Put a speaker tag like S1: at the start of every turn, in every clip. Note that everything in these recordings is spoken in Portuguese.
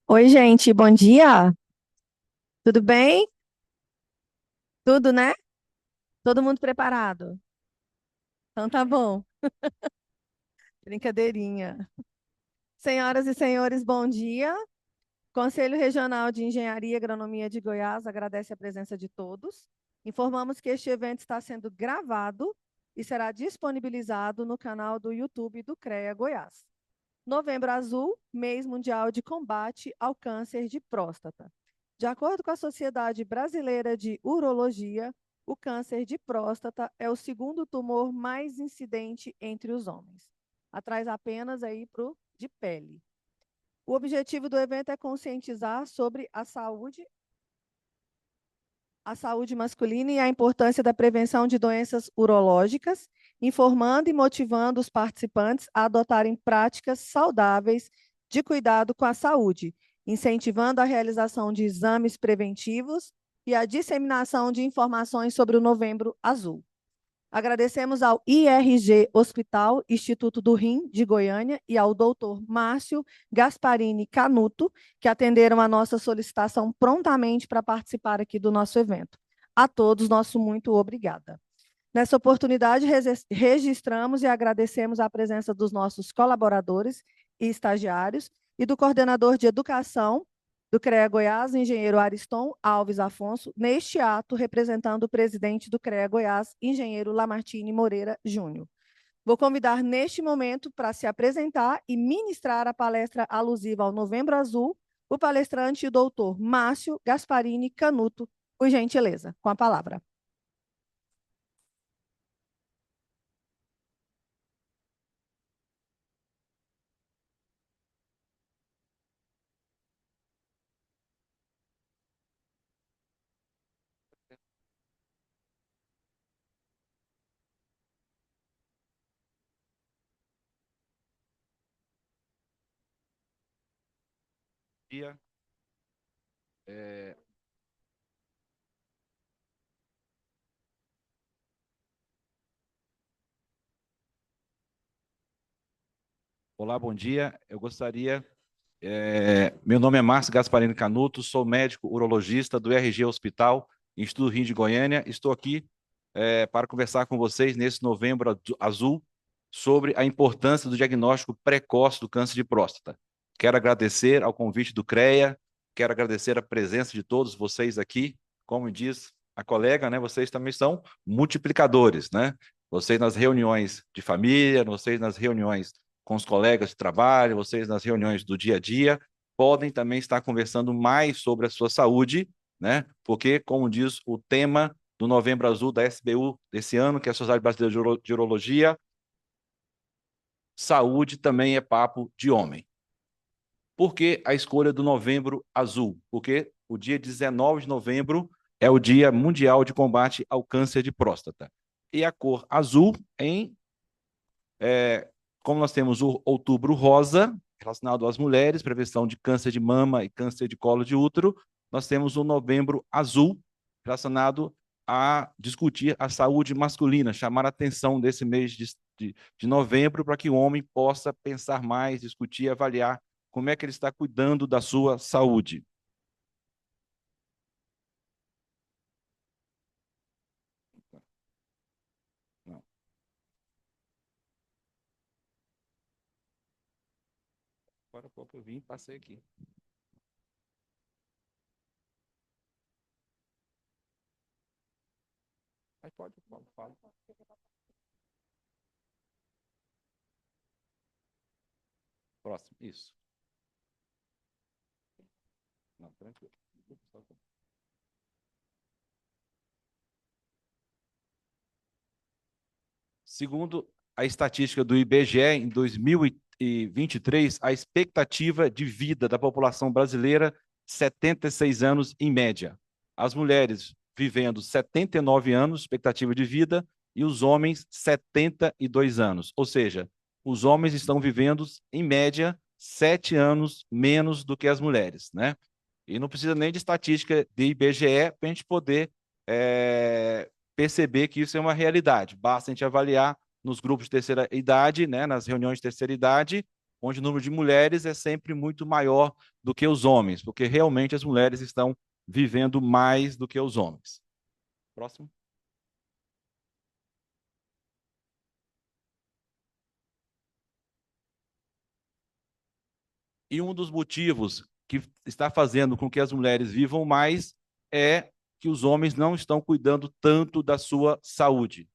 S1: Oi, gente, bom dia. Tudo bem? Tudo, né? Todo mundo preparado? Então tá bom. Brincadeirinha. Senhoras e senhores, bom dia. Conselho Regional de Engenharia e Agronomia de Goiás agradece a presença de todos. Informamos que este evento está sendo gravado e será disponibilizado no canal do YouTube do CREA Goiás. Novembro Azul, mês mundial de combate ao câncer de próstata. De acordo com a Sociedade Brasileira de Urologia, o câncer de próstata é o segundo tumor mais incidente entre os homens, atrás apenas aí pro de pele. O objetivo do evento é conscientizar sobre a saúde masculina e a importância da prevenção de doenças urológicas, informando e motivando os participantes a adotarem práticas saudáveis de cuidado com a saúde, incentivando a realização de exames preventivos e a disseminação de informações sobre o Novembro Azul. Agradecemos ao IRG Hospital Instituto do Rim de Goiânia e ao doutor Márcio Gasparini Canuto, que atenderam a nossa solicitação prontamente para participar aqui do nosso evento. A todos, nosso muito obrigada. Nessa oportunidade, registramos e agradecemos a presença dos nossos colaboradores e estagiários e do coordenador de educação do CREA Goiás, engenheiro Ariston Alves Afonso, neste ato representando o presidente do CREA Goiás, engenheiro Lamartine Moreira Júnior. Vou convidar neste momento para se apresentar e ministrar a palestra alusiva ao Novembro Azul, o palestrante, o doutor Márcio Gasparini Canuto, por gentileza, com a palavra.
S2: Dia. É, Olá, bom dia. Eu gostaria. Meu nome é Márcio Gasparini Canuto, sou médico urologista do RG Hospital, Instituto Rim de Goiânia. Estou aqui para conversar com vocês nesse Novembro Azul sobre a importância do diagnóstico precoce do câncer de próstata. Quero agradecer ao convite do CREA, quero agradecer a presença de todos vocês aqui. Como diz a colega, né, vocês também são multiplicadores, né? Vocês nas reuniões de família, vocês nas reuniões com os colegas de trabalho, vocês nas reuniões do dia a dia, podem também estar conversando mais sobre a sua saúde, né? Porque, como diz o tema do Novembro Azul da SBU desse ano, que é a Sociedade Brasileira de Urologia, saúde também é papo de homem. Por que a escolha do Novembro Azul? Porque o dia 19 de novembro é o Dia Mundial de Combate ao Câncer de Próstata. E a cor azul como nós temos o Outubro Rosa, relacionado às mulheres, prevenção de câncer de mama e câncer de colo de útero, nós temos o Novembro Azul, relacionado a discutir a saúde masculina, chamar a atenção desse mês de novembro para que o homem possa pensar mais, discutir, avaliar como é que ele está cuidando da sua saúde. Não, agora pouco eu vim, passei aqui. Mas pode, fala. Próximo, isso. Não, tranquilo. Segundo a estatística do IBGE, em 2023, a expectativa de vida da população brasileira, 76 anos em média. As mulheres vivendo 79 anos, expectativa de vida, e os homens 72 anos. Ou seja, os homens estão vivendo, em média, 7 anos menos do que as mulheres, né? E não precisa nem de estatística de IBGE para a gente poder perceber que isso é uma realidade. Basta a gente avaliar nos grupos de terceira idade, né, nas reuniões de terceira idade, onde o número de mulheres é sempre muito maior do que os homens, porque realmente as mulheres estão vivendo mais do que os homens. Próximo. E um dos motivos que está fazendo com que as mulheres vivam mais é que os homens não estão cuidando tanto da sua saúde.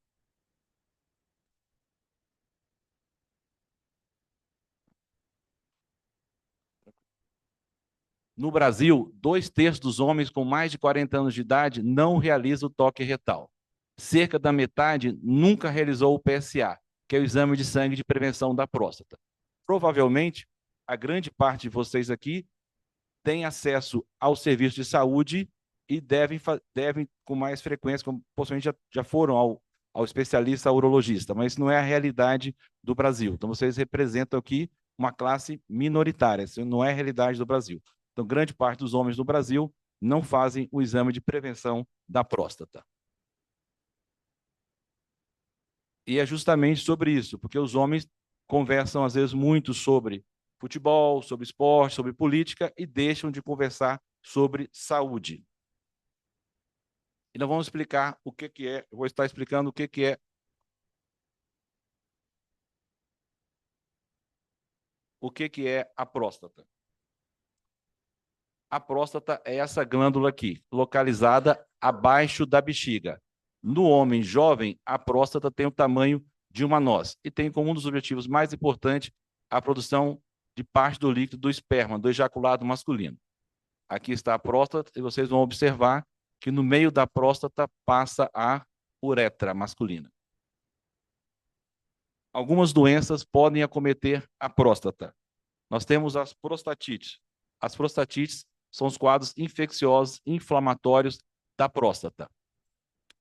S2: No Brasil, 2/3 dos homens com mais de 40 anos de idade não realizam o toque retal. Cerca da metade nunca realizou o PSA, que é o exame de sangue de prevenção da próstata. Provavelmente, a grande parte de vocês aqui tem acesso ao serviço de saúde e devem com mais frequência, como possivelmente já foram ao especialista, ao urologista, mas isso não é a realidade do Brasil. Então, vocês representam aqui uma classe minoritária, isso não é a realidade do Brasil. Então, grande parte dos homens do Brasil não fazem o exame de prevenção da próstata. E é justamente sobre isso, porque os homens conversam, às vezes, muito sobre futebol, sobre esporte, sobre política e deixam de conversar sobre saúde. E nós vamos explicar o que é, eu vou estar explicando o que é a próstata. A próstata é essa glândula aqui, localizada abaixo da bexiga. No homem jovem, a próstata tem o tamanho de uma noz e tem como um dos objetivos mais importantes a produção de parte do líquido do esperma, do ejaculado masculino. Aqui está a próstata e vocês vão observar que no meio da próstata passa a uretra masculina. Algumas doenças podem acometer a próstata. Nós temos as prostatites. As prostatites são os quadros infecciosos inflamatórios da próstata.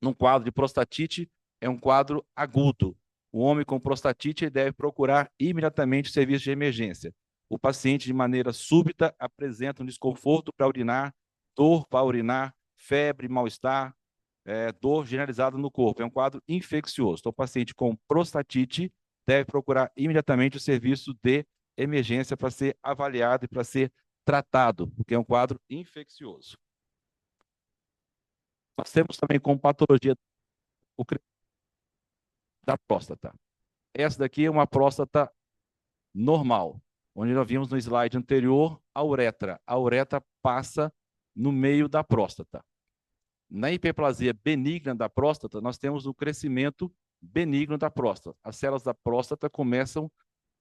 S2: Num quadro de prostatite, é um quadro agudo. O homem com prostatite deve procurar imediatamente o serviço de emergência. O paciente, de maneira súbita, apresenta um desconforto para urinar, dor para urinar, febre, mal-estar, dor generalizada no corpo. É um quadro infeccioso. Então, o paciente com prostatite deve procurar imediatamente o serviço de emergência para ser avaliado e para ser tratado, porque é um quadro infeccioso. Nós temos também como patologia o da próstata. Essa daqui é uma próstata normal, onde nós vimos no slide anterior a uretra. A uretra passa no meio da próstata. Na hiperplasia benigna da próstata, nós temos o crescimento benigno da próstata. As células da próstata começam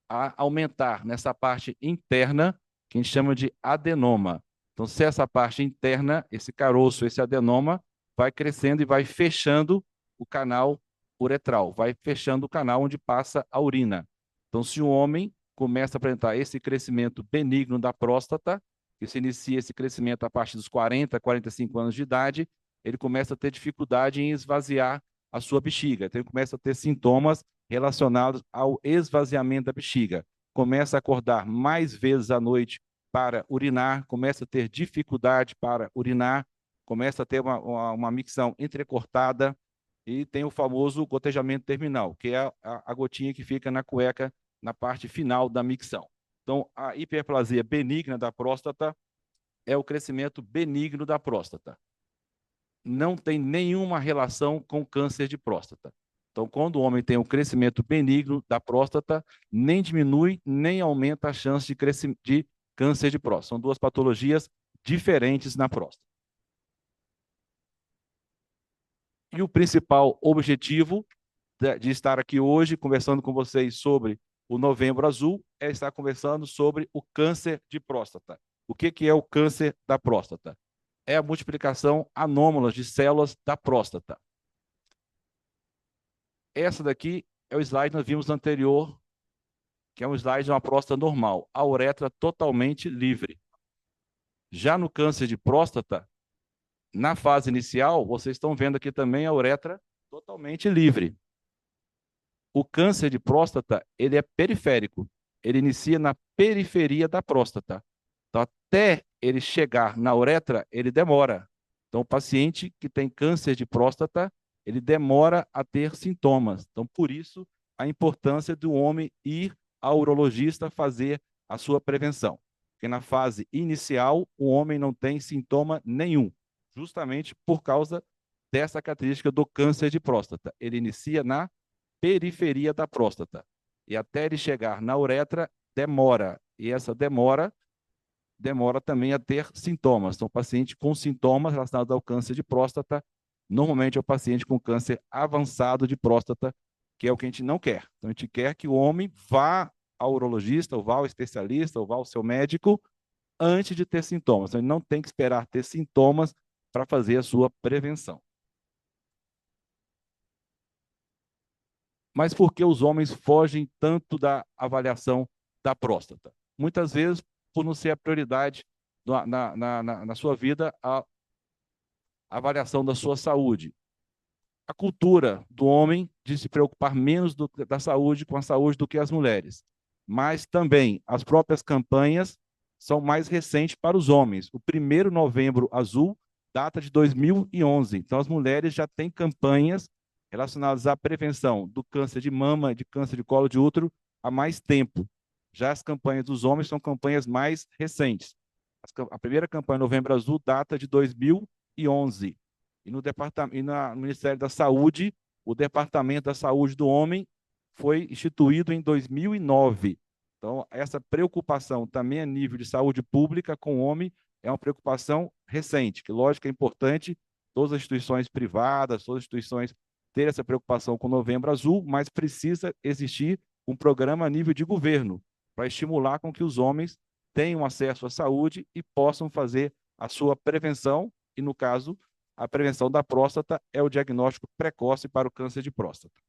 S2: a aumentar nessa parte interna, que a gente chama de adenoma. Então, se essa parte interna, esse caroço, esse adenoma, vai crescendo e vai fechando o canal uretral, vai fechando o canal onde passa a urina. Então, se o homem começa a apresentar esse crescimento benigno da próstata, que se inicia esse crescimento a partir dos 40, 45 anos de idade, ele começa a ter dificuldade em esvaziar a sua bexiga. Então, ele começa a ter sintomas relacionados ao esvaziamento da bexiga. Começa a acordar mais vezes à noite para urinar, começa a ter dificuldade para urinar, começa a ter uma micção entrecortada e tem o famoso gotejamento terminal, que é a gotinha que fica na cueca na parte final da micção. Então, a hiperplasia benigna da próstata é o crescimento benigno da próstata. Não tem nenhuma relação com câncer de próstata. Então, quando o homem tem um crescimento benigno da próstata, nem diminui, nem aumenta a chance de câncer de próstata. São duas patologias diferentes na próstata. E o principal objetivo de estar aqui hoje, conversando com vocês sobre o Novembro Azul, é estar conversando sobre o câncer de próstata. O que é o câncer da próstata? É a multiplicação anômala de células da próstata. Essa daqui é o slide que nós vimos anterior, que é um slide de uma próstata normal, a uretra totalmente livre. Já no câncer de próstata, na fase inicial, vocês estão vendo aqui também a uretra totalmente livre. O câncer de próstata, ele é periférico. Ele inicia na periferia da próstata. Então, até ele chegar na uretra, ele demora. Então, o paciente que tem câncer de próstata, ele demora a ter sintomas. Então, por isso, a importância do homem ir ao urologista fazer a sua prevenção. Porque na fase inicial, o homem não tem sintoma nenhum, justamente por causa dessa característica do câncer de próstata. Ele inicia na periferia da próstata. E até ele chegar na uretra, demora. E essa demora também a ter sintomas. Então, o paciente com sintomas relacionados ao câncer de próstata, normalmente é o paciente com câncer avançado de próstata, que é o que a gente não quer. Então, a gente quer que o homem vá ao urologista, ou vá ao especialista, ou vá ao seu médico, antes de ter sintomas. Então, ele não tem que esperar ter sintomas para fazer a sua prevenção. Mas por que os homens fogem tanto da avaliação da próstata? Muitas vezes, por não ser a prioridade na sua vida, a avaliação da sua saúde. A cultura do homem de se preocupar menos da saúde com a saúde do que as mulheres. Mas também as próprias campanhas são mais recentes para os homens. O 1º Novembro Azul data de 2011. Então, as mulheres já têm campanhas relacionadas à prevenção do câncer de mama, de câncer de colo de útero, há mais tempo. Já as campanhas dos homens são campanhas mais recentes. A primeira campanha Novembro Azul data de 2011. E no Ministério da Saúde, o Departamento da Saúde do Homem foi instituído em 2009. Então, essa preocupação também a nível de saúde pública com o homem é uma preocupação recente, que, lógico, é importante todas as instituições privadas, todas as instituições ter essa preocupação com o Novembro Azul, mas precisa existir um programa a nível de governo para estimular com que os homens tenham acesso à saúde e possam fazer a sua prevenção, e, no caso, a prevenção da próstata é o diagnóstico precoce para o câncer de próstata.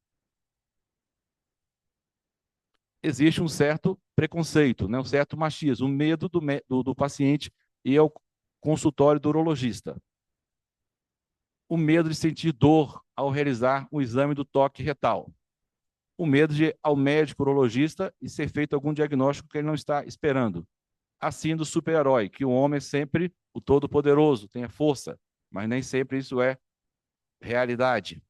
S2: Existe um certo preconceito, né? Um certo machismo, um medo do paciente ir ao consultório do urologista. O medo de sentir dor ao realizar o exame do toque retal. O medo de ir ao médico urologista e ser feito algum diagnóstico que ele não está esperando. Assim do super-herói, que o homem é sempre o todo-poderoso, tem a força, mas nem sempre isso é realidade.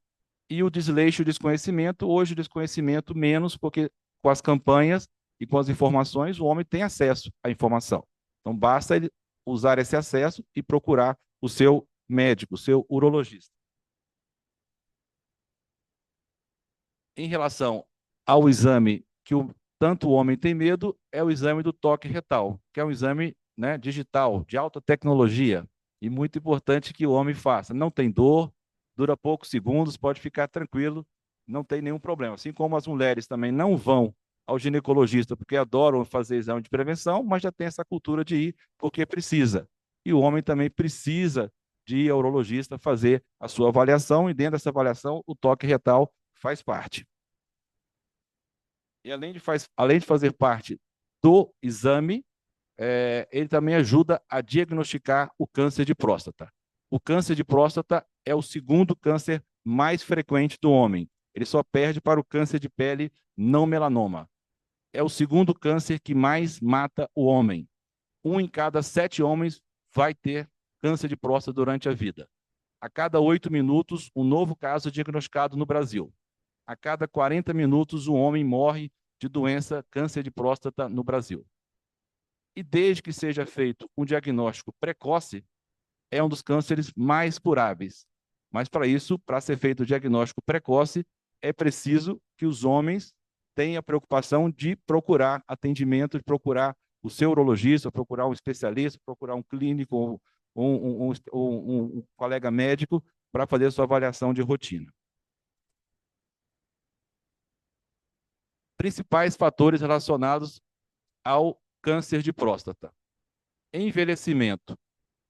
S2: E o desleixo e o desconhecimento, hoje o desconhecimento menos, porque com as campanhas e com as informações, o homem tem acesso à informação. Então, basta ele usar esse acesso e procurar o seu médico, o seu urologista. Em relação ao exame que tanto o homem tem medo, é o exame do toque retal, que é um exame, né, digital, de alta tecnologia, e muito importante que o homem faça. Não tem dor, dura poucos segundos, pode ficar tranquilo, não tem nenhum problema. Assim como as mulheres também não vão ao ginecologista porque adoram fazer exame de prevenção, mas já tem essa cultura de ir porque precisa. E o homem também precisa de ir ao urologista fazer a sua avaliação, e dentro dessa avaliação o toque retal faz parte. E além de fazer parte do exame, ele também ajuda a diagnosticar o câncer de próstata. O câncer de próstata é o segundo câncer mais frequente do homem. Ele só perde para o câncer de pele não melanoma. É o segundo câncer que mais mata o homem. 1 em cada 7 homens vai ter câncer de próstata durante a vida. A cada 8 minutos, um novo caso é diagnosticado no Brasil. A cada 40 minutos, um homem morre de doença câncer de próstata no Brasil. E desde que seja feito um diagnóstico precoce, é um dos cânceres mais curáveis. Mas para isso, para ser feito o diagnóstico precoce, é preciso que os homens tenham a preocupação de procurar atendimento, de procurar o seu urologista, procurar um especialista, procurar um clínico, um colega médico para fazer a sua avaliação de rotina. Principais fatores relacionados ao câncer de próstata. Envelhecimento.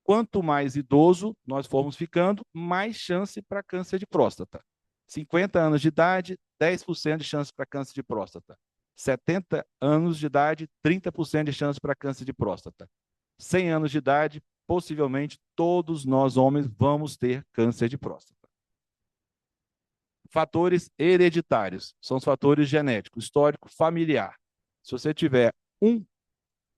S2: Quanto mais idoso nós formos ficando, mais chance para câncer de próstata. 50 anos de idade, 10% de chance para câncer de próstata. 70 anos de idade, 30% de chance para câncer de próstata. 100 anos de idade, possivelmente todos nós homens vamos ter câncer de próstata. Fatores hereditários, são os fatores genéticos, histórico familiar. Se você tiver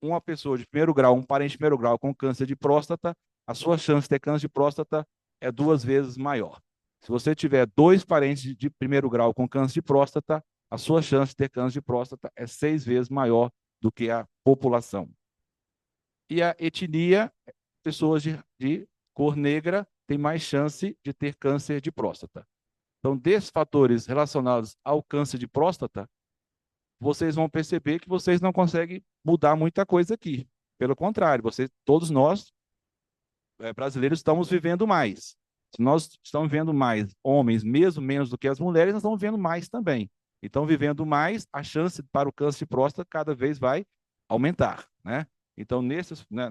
S2: uma pessoa de primeiro grau, um parente de primeiro grau com câncer de próstata, a sua chance de ter câncer de próstata é 2 vezes maior. Se você tiver 2 parentes de primeiro grau com câncer de próstata, a sua chance de ter câncer de próstata é 6 vezes maior do que a população. E a etnia, pessoas de cor negra têm mais chance de ter câncer de próstata. Então, desses fatores relacionados ao câncer de próstata, vocês vão perceber que vocês não conseguem mudar muita coisa aqui. Pelo contrário, todos nós, brasileiros, estamos vivendo mais. Se nós estamos vivendo mais homens, mesmo menos do que as mulheres, nós estamos vivendo mais também. Então, vivendo mais, a chance para o câncer de próstata cada vez vai aumentar, né? Então,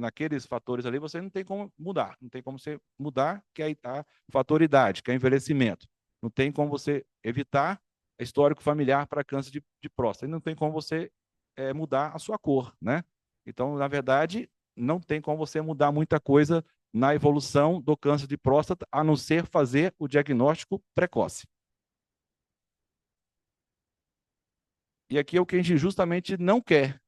S2: naqueles fatores ali, você não tem como mudar. Não tem como você mudar, que é o fator idade, que é envelhecimento. Não tem como você evitar histórico familiar para câncer de próstata. E não tem como você mudar a sua cor, né? Então, na verdade, não tem como você mudar muita coisa na evolução do câncer de próstata, a não ser fazer o diagnóstico precoce. E aqui é o que a gente justamente não quer.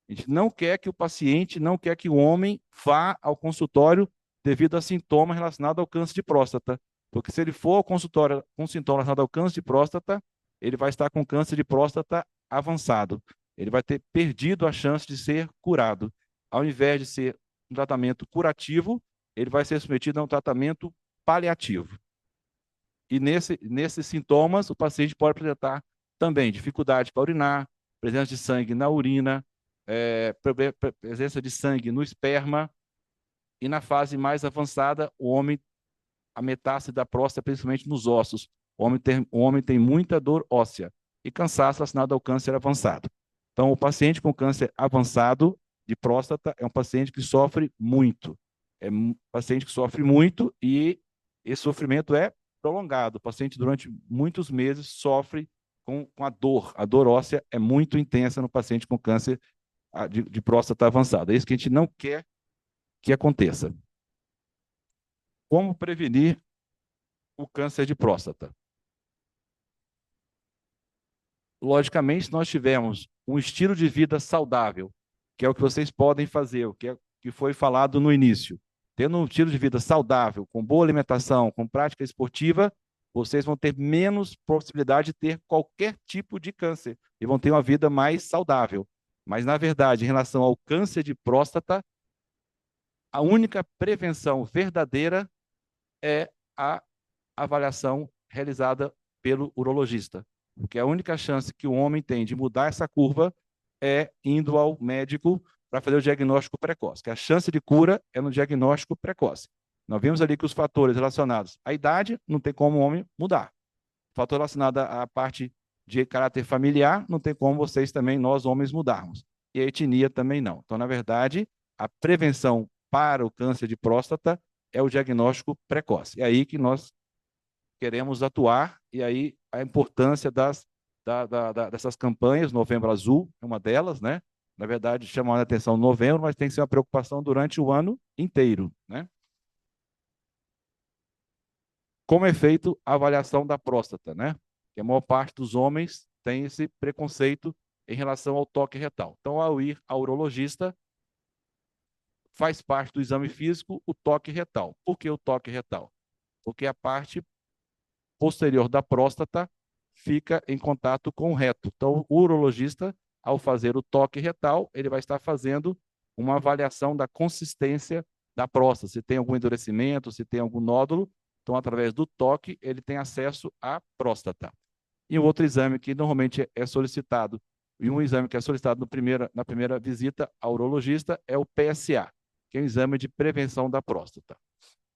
S2: A gente não quer que o paciente, não quer que o homem vá ao consultório devido a sintomas relacionados ao câncer de próstata. Porque se ele for ao consultório com sintomas relacionados ao câncer de próstata, ele vai estar com câncer de próstata avançado. Ele vai ter perdido a chance de ser curado. Ao invés de ser um tratamento curativo, ele vai ser submetido a um tratamento paliativo. E nesses sintomas, o paciente pode apresentar também dificuldade para urinar, presença de sangue na urina, presença de sangue no esperma, e na fase mais avançada, a metástase da próstata, principalmente nos ossos. O homem tem muita dor óssea e cansaço relacionado ao câncer avançado. Então, o paciente com câncer avançado de próstata é um paciente que sofre muito. É um paciente que sofre muito e esse sofrimento é prolongado. O paciente, durante muitos meses, sofre com a dor. A dor óssea é muito intensa no paciente com câncer de próstata avançada. É isso que a gente não quer que aconteça. Como prevenir o câncer de próstata? Logicamente, se nós tivermos um estilo de vida saudável, que é o que vocês podem fazer, que foi falado no início, tendo um estilo de vida saudável, com boa alimentação, com prática esportiva, vocês vão ter menos possibilidade de ter qualquer tipo de câncer e vão ter uma vida mais saudável. Mas, na verdade, em relação ao câncer de próstata, a única prevenção verdadeira é a avaliação realizada pelo urologista. Porque a única chance que o homem tem de mudar essa curva é indo ao médico para fazer o diagnóstico precoce, que a chance de cura é no diagnóstico precoce. Nós vimos ali que os fatores relacionados à idade não tem como o homem mudar. O fator relacionado à parte de caráter familiar não tem como vocês também, nós homens, mudarmos. E a etnia também não. Então, na verdade, a prevenção para o câncer de próstata é o diagnóstico precoce. É aí que nós queremos atuar, e aí a importância dessas campanhas, Novembro Azul é uma delas, né? Na verdade, chamando a atenção novembro, mas tem que ser uma preocupação durante o ano inteiro, né? Como é feito a avaliação da próstata, né? Que a maior parte dos homens tem esse preconceito em relação ao toque retal. Então, ao ir ao urologista, faz parte do exame físico o toque retal. Por que o toque retal? Porque a parte posterior da próstata fica em contato com o reto. Então, o urologista, ao fazer o toque retal, ele vai estar fazendo uma avaliação da consistência da próstata, se tem algum endurecimento, se tem algum nódulo. Então, através do toque, ele tem acesso à próstata. E o outro exame que normalmente é solicitado, e um exame que é solicitado na primeira visita ao urologista, é o PSA, que é um exame de prevenção da próstata.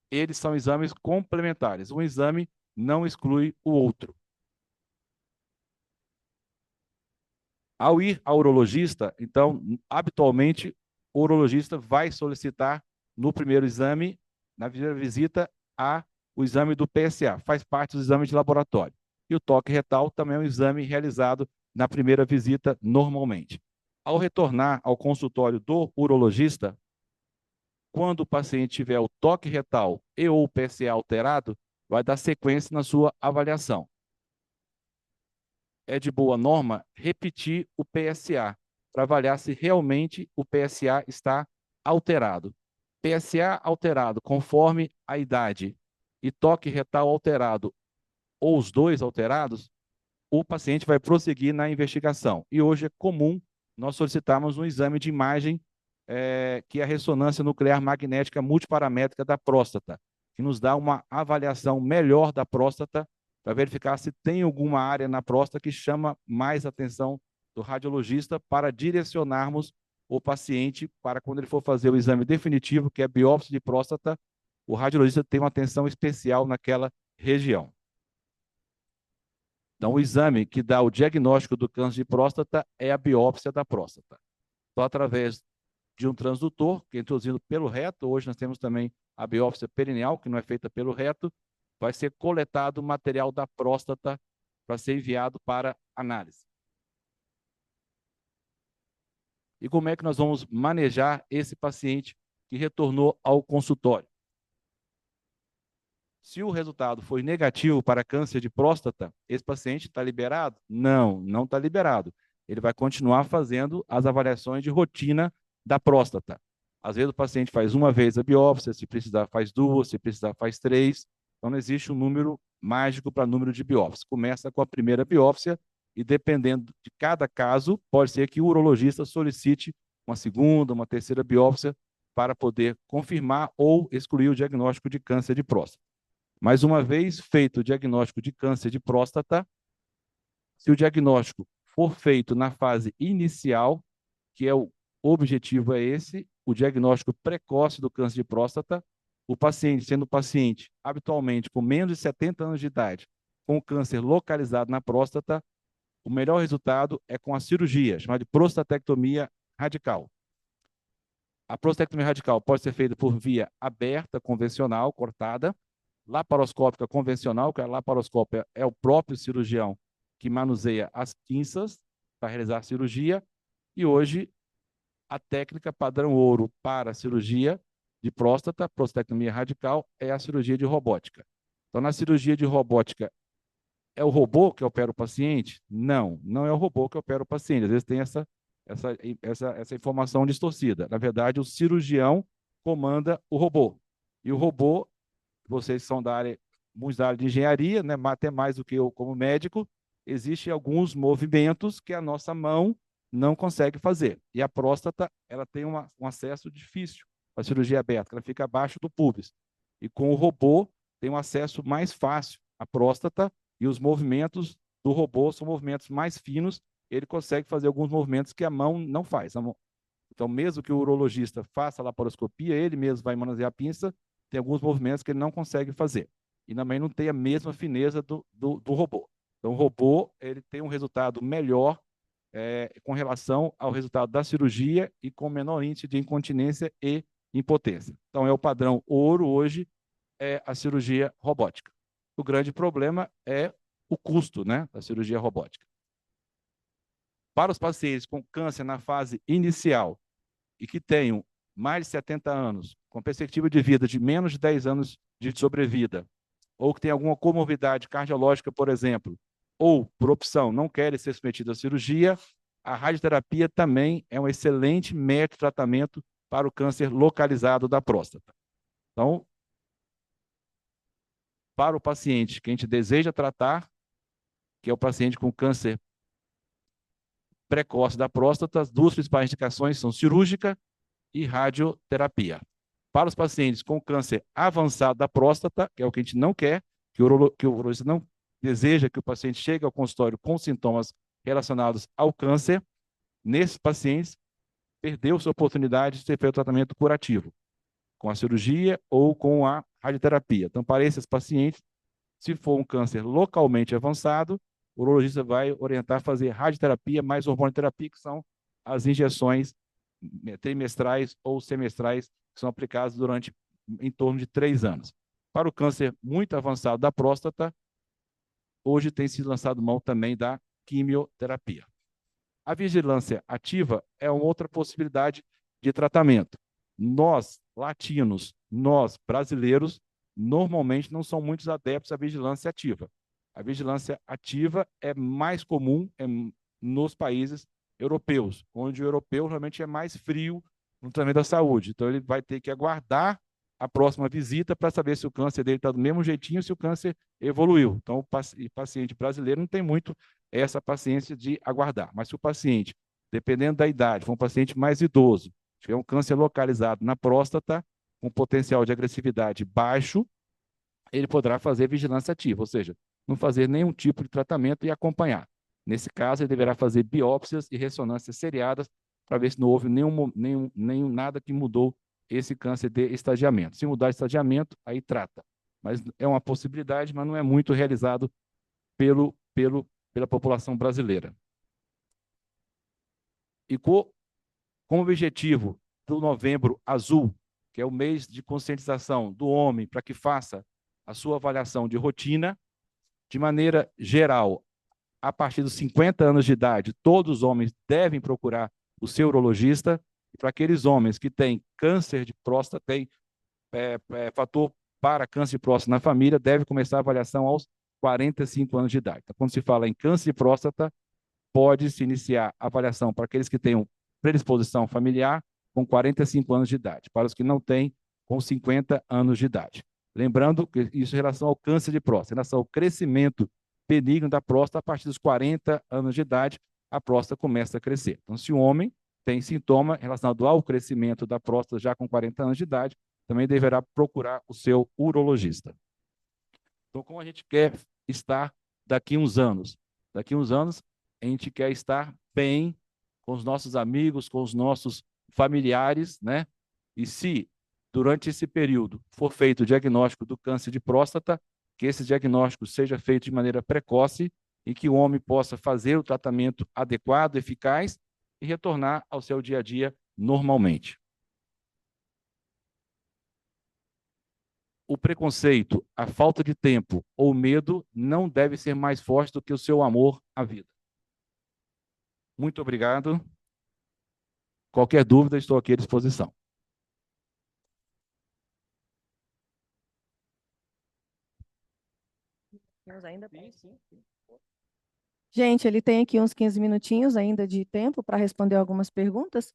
S2: Eles são exames complementares. Um exame não exclui o outro. Ao ir ao urologista, então, habitualmente, o urologista vai solicitar no primeiro exame, na primeira visita, o exame do PSA, faz parte do exame de laboratório. E o toque retal também é um exame realizado na primeira visita normalmente. Ao retornar ao consultório do urologista, quando o paciente tiver o toque retal e ou o PSA alterado, vai dar sequência na sua avaliação. É de boa norma repetir o PSA, para avaliar se realmente o PSA está alterado. PSA alterado conforme a idade e toque retal alterado, ou os dois alterados, o paciente vai prosseguir na investigação. E hoje é comum nós solicitarmos um exame de imagem, que é a ressonância nuclear magnética multiparamétrica da próstata, que nos dá uma avaliação melhor da próstata, para verificar se tem alguma área na próstata que chama mais atenção do radiologista para direcionarmos o paciente para quando ele for fazer o exame definitivo, que é biópsia de próstata, o radiologista tem uma atenção especial naquela região. Então, o exame que dá o diagnóstico do câncer de próstata é a biópsia da próstata. Então, através de um transdutor, que é introduzido pelo reto, hoje nós temos também a biópsia perineal, que não é feita pelo reto, vai ser coletado o material da próstata para ser enviado para análise. E como é que nós vamos manejar esse paciente que retornou ao consultório? Se o resultado foi negativo para câncer de próstata, esse paciente está liberado? Não, não está liberado. Ele vai continuar fazendo as avaliações de rotina da próstata. Às vezes o paciente faz uma vez a biópsia, se precisar faz duas, se precisar faz três. Então não existe um número mágico para número de biópsias. Começa com a primeira biópsia e dependendo de cada caso, pode ser que o urologista solicite uma segunda, uma terceira biópsia para poder confirmar ou excluir o diagnóstico de câncer de próstata. Mas uma vez feito o diagnóstico de câncer de próstata, se o diagnóstico for feito na fase inicial, que é o objetivo é esse, o diagnóstico precoce do câncer de próstata, o paciente, sendo paciente habitualmente com menos de 70 anos de idade, com câncer localizado na próstata, o melhor resultado é com a cirurgia, chamada de prostatectomia radical. A prostatectomia radical pode ser feita por via aberta, convencional, cortada, laparoscópica convencional, que a laparoscópia é o próprio cirurgião que manuseia as pinças para realizar a cirurgia, e hoje a técnica padrão ouro para a cirurgia de próstata, prostatectomia radical, é a cirurgia de robótica. Então, na cirurgia de robótica, é o robô que opera o paciente? Não, não é o robô que opera o paciente. Às vezes tem essa informação distorcida. Na verdade, o cirurgião comanda o robô. E o robô, vocês são da área, muitos da área de engenharia, né? Até mais do que eu como médico, existem alguns movimentos que a nossa mão não consegue fazer. E a próstata, ela tem um acesso difícil à cirurgia aberta, ela fica abaixo do púbis. E com o robô, tem um acesso mais fácil à próstata, e os movimentos do robô são movimentos mais finos, ele consegue fazer alguns movimentos que a mão não faz. Então, mesmo que o urologista faça a laparoscopia, ele mesmo vai manusear a pinça, tem alguns movimentos que ele não consegue fazer. E também não tem a mesma fineza do robô. Então, o robô ele tem um resultado melhor com relação ao resultado da cirurgia e com menor índice de incontinência e impotência. Então, é o padrão ouro hoje, é a cirurgia robótica. O grande problema é o custo, né, da cirurgia robótica. Para os pacientes com câncer na fase inicial e que tenham mais de 70 anos, com perspectiva de vida de menos de 10 anos de sobrevida, ou que tem alguma comorbidade cardiológica, por exemplo, ou, por opção, não querem ser submetidos à cirurgia, a radioterapia também é um excelente método de tratamento para o câncer localizado da próstata. Então, para o paciente que a gente deseja tratar, que é o paciente com câncer precoce da próstata, as duas principais indicações são cirúrgica e radioterapia. Para os pacientes com câncer avançado da próstata, que é o que a gente não quer, que o urologista não deseja que o paciente chegue ao consultório com sintomas relacionados ao câncer, nesses pacientes, perdeu-se a oportunidade de ter feito o tratamento curativo, com a cirurgia ou com a radioterapia. Então, para esses pacientes, se for um câncer localmente avançado, o urologista vai orientar a fazer radioterapia mais hormonioterapia, que são as injeções trimestrais ou semestrais que são aplicadas durante em torno de 3 anos. Para o câncer muito avançado da próstata, hoje tem sido lançado mão também da quimioterapia. A vigilância ativa é uma outra possibilidade de tratamento. Nós, latinos, nós, brasileiros, normalmente não são muitos adeptos à vigilância ativa. A vigilância ativa é mais comum nos países europeus, onde o europeu realmente é mais frio no tratamento da saúde. Então, ele vai ter que aguardar a próxima visita para saber se o câncer dele está do mesmo jeitinho, se o câncer evoluiu. Então, o paciente brasileiro não tem muito essa paciência de aguardar. Mas se o paciente, dependendo da idade, for um paciente mais idoso, tiver um câncer localizado na próstata, com potencial de agressividade baixo, ele poderá fazer vigilância ativa, ou seja, não fazer nenhum tipo de tratamento e acompanhar. Nesse caso, ele deverá fazer biópsias e ressonâncias seriadas para ver se não houve nenhum nada que mudou esse câncer de estadiamento. Se mudar de estadiamento, aí trata. Mas é uma possibilidade, mas não é muito realizado pela população brasileira. E como objetivo do Novembro Azul, que é o mês de conscientização do homem para que faça a sua avaliação de rotina, de maneira geral, a partir dos 50 anos de idade, todos os homens devem procurar o seu urologista. E para aqueles homens que têm câncer de próstata, têm fator para câncer de próstata na família, deve começar a avaliação aos 45 anos de idade. Então, quando se fala em câncer de próstata, pode-se iniciar a avaliação para aqueles que tenham predisposição familiar com 45 anos de idade, para os que não têm, com 50 anos de idade. Lembrando que isso em relação ao câncer de próstata, em relação ao crescimento benigno da próstata, a partir dos 40 anos de idade, a próstata começa a crescer. Então, se o homem tem sintoma relacionado ao crescimento da próstata já com 40 anos de idade, também deverá procurar o seu urologista. Então, como a gente quer estar daqui uns anos? Daqui uns anos, a gente quer estar bem com os nossos amigos, com os nossos familiares, né? E se, durante esse período, for feito o diagnóstico do câncer de próstata, que esse diagnóstico seja feito de maneira precoce e que o homem possa fazer o tratamento adequado, eficaz e retornar ao seu dia a dia normalmente. O preconceito, a falta de tempo ou medo não deve ser mais forte do que o seu amor à vida. Muito obrigado. Qualquer dúvida, estou aqui à disposição.
S1: Gente, ele tem aqui uns 15 minutinhos ainda de tempo para responder algumas perguntas.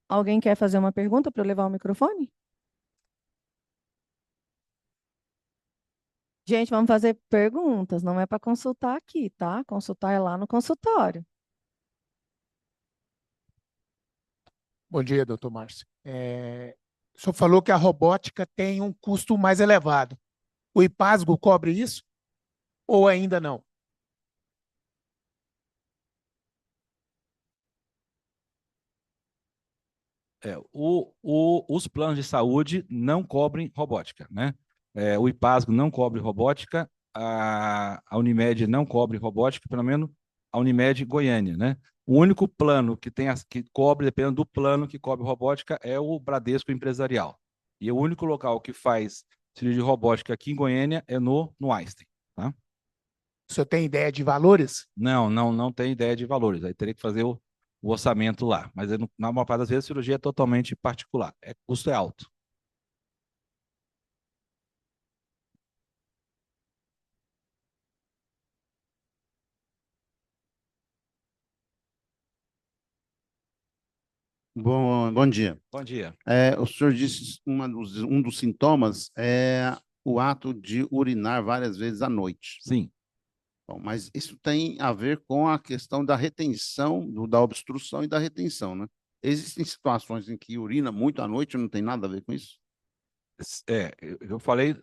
S1: Alguém quer fazer uma pergunta para eu levar o microfone? Gente, vamos fazer perguntas, não é para consultar aqui, tá? Consultar é lá no consultório.
S3: Bom dia, doutor Márcio. O senhor falou que a robótica tem um custo mais elevado. O IPASGO cobre isso ou ainda não?
S2: Os planos de saúde não cobrem robótica, né? O IPASGO não cobre robótica, a Unimed não cobre robótica, pelo menos a Unimed Goiânia, né? O único plano que cobre, dependendo do plano que cobre robótica, é o Bradesco Empresarial. E o único local que faz cirurgia de robótica aqui em Goiânia é no Einstein, tá?
S3: O senhor tem ideia de valores?
S2: Não tem ideia de valores. Aí teria que fazer o orçamento lá. Mas na maior parte das vezes a cirurgia é totalmente particular. O custo é alto.
S4: Bom dia.
S2: Bom dia.
S4: O senhor disse que um dos sintomas é o ato de urinar várias vezes à noite.
S2: Sim.
S4: Bom, mas isso tem a ver com a questão da retenção, da obstrução e da retenção, né? Existem situações em que urina muito à noite, não tem nada a ver com isso?
S2: Eu falei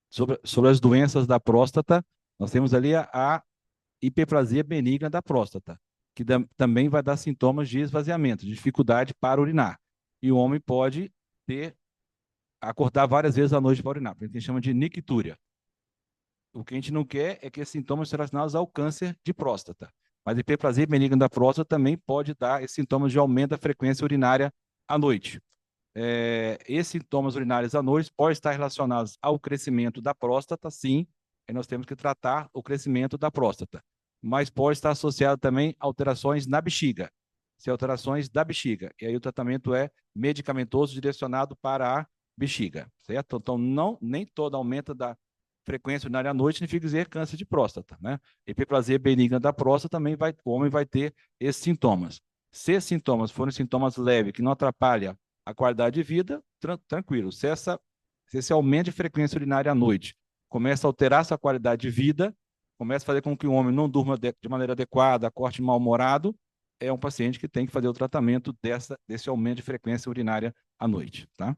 S2: sobre as doenças da próstata. Nós temos ali a hiperplasia benigna da próstata, que também vai dar sintomas de esvaziamento, de dificuldade para urinar. E o homem pode acordar várias vezes à noite para urinar, porque a gente chama de nictúria. O que a gente não quer é que esses sintomas sejam relacionados ao câncer de próstata. Mas a hiperplasia benigna da próstata também pode dar esses sintomas de aumento da frequência urinária à noite. Esses sintomas urinários à noite podem estar relacionados ao crescimento da próstata, sim, e nós temos que tratar o crescimento da próstata. Mas pode estar associado também a alterações na bexiga, se alterações da bexiga. E aí o tratamento é medicamentoso direcionado para a bexiga, certo? Então, nem todo aumento da frequência urinária à noite significa dizer câncer de próstata, né? Hiperplasia benigna da próstata também o homem vai ter esses sintomas. Se esses sintomas forem sintomas leves, que não atrapalham a qualidade de vida, tranquilo. Se esse aumento de frequência urinária à noite começa a alterar sua qualidade de vida, começa a fazer com que o homem não durma de maneira adequada, acorde mal-humorado, é um paciente que tem que fazer o tratamento desse aumento de frequência urinária à noite, tá?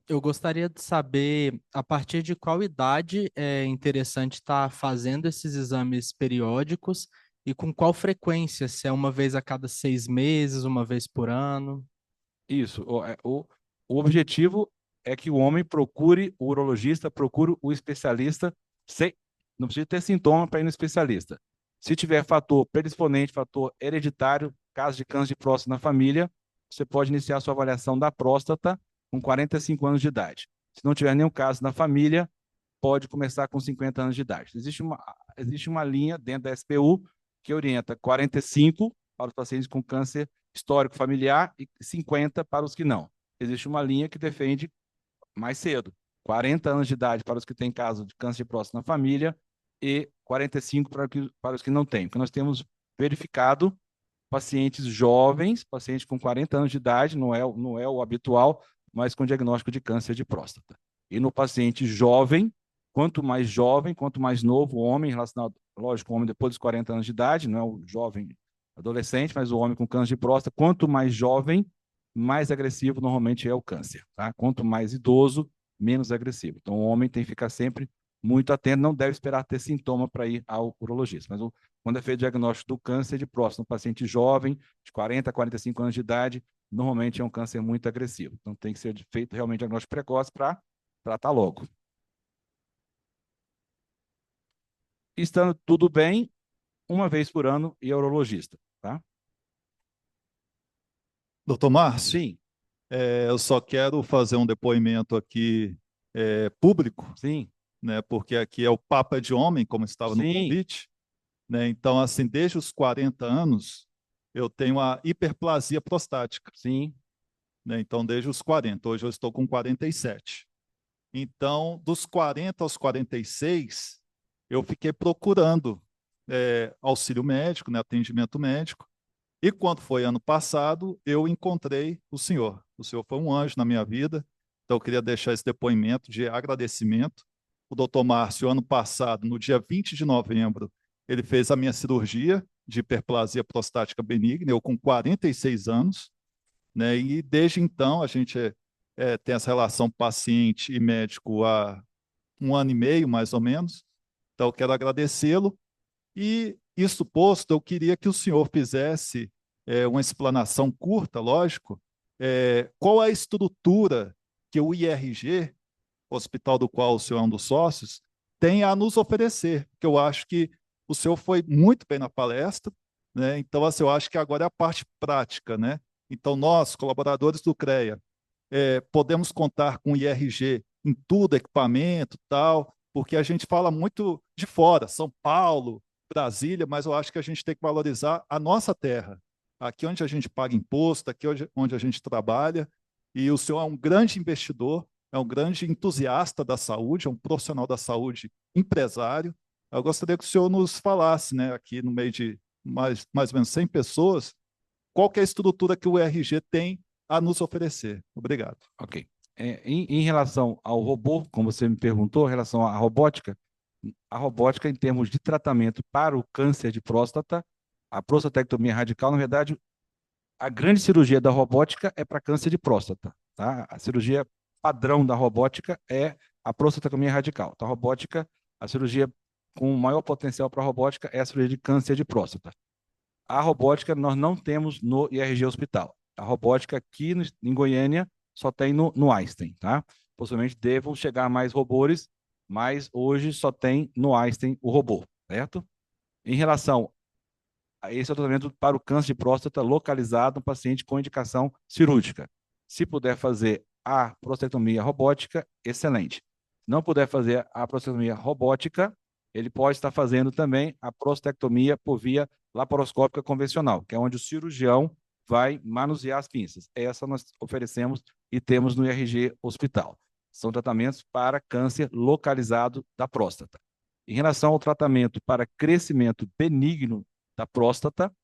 S5: Eu gostaria de saber a partir de qual idade é interessante estar fazendo esses exames periódicos e com qual frequência, se é uma vez a cada 6 meses, uma vez por ano.
S2: Isso. O objetivo é que o homem procure o urologista, procure o especialista, não precisa ter sintoma para ir no especialista. Se tiver fator predisponente, fator hereditário, caso de câncer de próstata na família, você pode iniciar a sua avaliação da próstata com 45 anos de idade. Se não tiver nenhum caso na família, pode começar com 50 anos de idade. Existe uma linha dentro da SPU que orienta 45 para os pacientes com câncer histórico familiar e 50 para os que não. Existe uma linha que defende mais cedo, 40 anos de idade para os que têm caso de câncer de próstata na família e 45 para os que não têm. Porque nós temos verificado pacientes jovens, pacientes com 40 anos de idade, não é o habitual, mas com diagnóstico de câncer de próstata. E no paciente jovem, quanto mais novo o homem, relacionado, lógico, o homem depois dos 40 anos de idade, não é o jovem adolescente, mas o homem com câncer de próstata, quanto mais jovem, mais agressivo normalmente é o câncer, tá? Quanto mais idoso, menos agressivo. Então, o homem tem que ficar sempre muito atento, não deve esperar ter sintoma para ir ao urologista. Mas quando é feito o diagnóstico do câncer de próstata, um paciente jovem, de 40 a 45 anos de idade, normalmente é um câncer muito agressivo. Então, tem que ser feito realmente diagnóstico precoce para tratar logo. Estando tudo bem, uma vez por ano, ir ao urologista, tá?
S6: Doutor Márcio,
S2: Sim,
S6: eu só quero fazer um depoimento aqui público,
S2: sim,
S6: né, porque aqui é o Papa de Homem, como estava no
S2: sim,
S6: convite, né, então, assim, desde os 40 anos, eu tenho a hiperplasia prostática,
S2: sim,
S6: né, então, desde os 40, hoje eu estou com 47. Então, dos 40 aos 46, eu fiquei procurando auxílio médico, né, atendimento médico, e quando foi ano passado, eu encontrei o senhor. O senhor foi um anjo na minha vida, então eu queria deixar esse depoimento de agradecimento. O doutor Márcio, ano passado, no dia 20 de novembro, ele fez a minha cirurgia de hiperplasia prostática benigna, eu com 46 anos, né? E desde então a gente tem essa relação paciente e médico há 1 ano e meio, mais ou menos. Então eu quero agradecê-lo. E isso posto, eu queria que o senhor fizesse uma explanação curta, lógico, qual a estrutura que o IRG, hospital do qual o senhor é um dos sócios, tem a nos oferecer, porque eu acho que o senhor foi muito bem na palestra, né? Então, assim, eu acho que agora é a parte prática, né? Então, nós, colaboradores do CREA, podemos contar com o IRG em tudo, equipamento, tal, porque a gente fala muito de fora, São Paulo, Brasília, mas eu acho que a gente tem que valorizar a nossa terra, aqui onde a gente paga imposto, aqui onde a gente trabalha, e o senhor é um grande investidor, é um grande entusiasta da saúde, é um profissional da saúde, empresário. Eu gostaria que o senhor nos falasse, né, aqui no meio de mais ou menos 100 pessoas, qual que é a estrutura que o RG tem a nos oferecer. Obrigado.
S2: ok. Em relação ao robô, como você me perguntou, em relação à robótica, em termos de tratamento para o câncer de próstata, a prostatectomia radical, na verdade, a grande cirurgia da robótica é para câncer de próstata, tá? A cirurgia padrão da robótica é a prostatectomia radical. Então, a cirurgia com maior potencial para a robótica é a cirurgia de câncer de próstata. A robótica nós não temos no IRG Hospital. A robótica aqui em Goiânia só tem no Einstein, tá? Possivelmente devam chegar mais robôs, mas hoje só tem no Einstein o robô, certo? Em relação a esse tratamento para o câncer de próstata localizado no paciente com indicação cirúrgica. Se puder fazer a prostatectomia robótica, excelente. Se não puder fazer a prostatectomia robótica, ele pode estar fazendo também a prostatectomia por via laparoscópica convencional, que é onde o cirurgião vai manusear as pinças. Essa nós oferecemos e temos no IRG Hospital. São tratamentos para câncer localizado da próstata. Em relação ao tratamento para crescimento benigno da próstata,